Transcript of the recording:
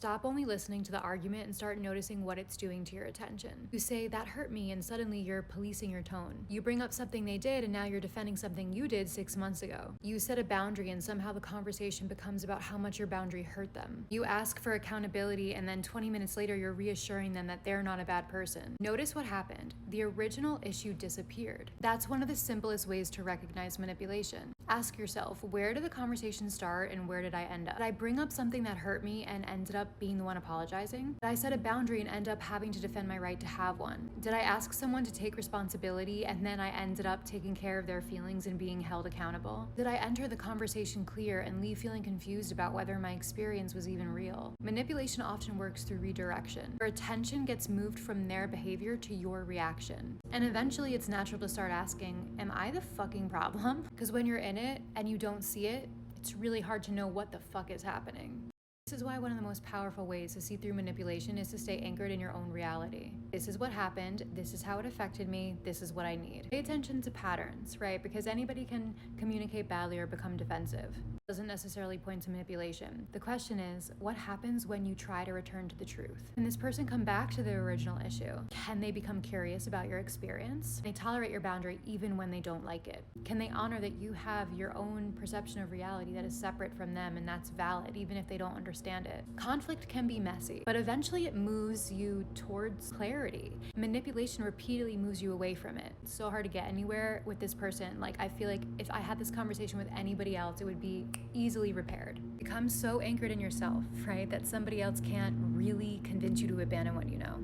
Stop only listening to the argument and start noticing what it's doing to your attention. You say, that hurt me, and suddenly you're policing your tone. You bring up something they did, and now you're defending something you did 6 months ago. You set a boundary, and somehow the conversation becomes about how much your boundary hurt them. You ask for accountability, and then 20 minutes later, you're reassuring them that they're not a bad person. Notice what happened. The original issue disappeared. That's one of the simplest ways to recognize manipulation. Ask yourself, where did the conversation start and where did I end up? Did I bring up something that hurt me and ended up being the one apologizing? Did I set a boundary and end up having to defend my right to have one? Did I ask someone to take responsibility and then I ended up taking care of their feelings and being held accountable? Did I enter the conversation clear and leave feeling confused about whether my experience was even real? Manipulation often works through redirection. Your attention gets moved from their behavior to your reaction. And eventually it's natural to start asking, am I the fucking problem? Because when you're in it and you don't see it, it's really hard to know what the fuck is happening. This is why one of the most powerful ways to see through manipulation is to stay anchored in your own reality. This is what happened, this is how it affected me, this is what I need. Pay attention to patterns, right? Because anybody can communicate badly or become defensive. It doesn't necessarily point to manipulation. The question is, what happens when you try to return to the truth? Can this person come back to the original issue? Can they become curious about your experience? Can they tolerate your boundary even when they don't like it? Can they honor that you have your own perception of reality that is separate from them and that's valid even if they don't understand it? Conflict can be messy, but eventually it moves you towards clarity. Manipulation repeatedly moves you away from it. It's so hard to get anywhere with this person. Like, I feel like if I had this conversation with anybody else, it would be easily repaired. Become so anchored in yourself, right, that somebody else can't really convince you to abandon what you know.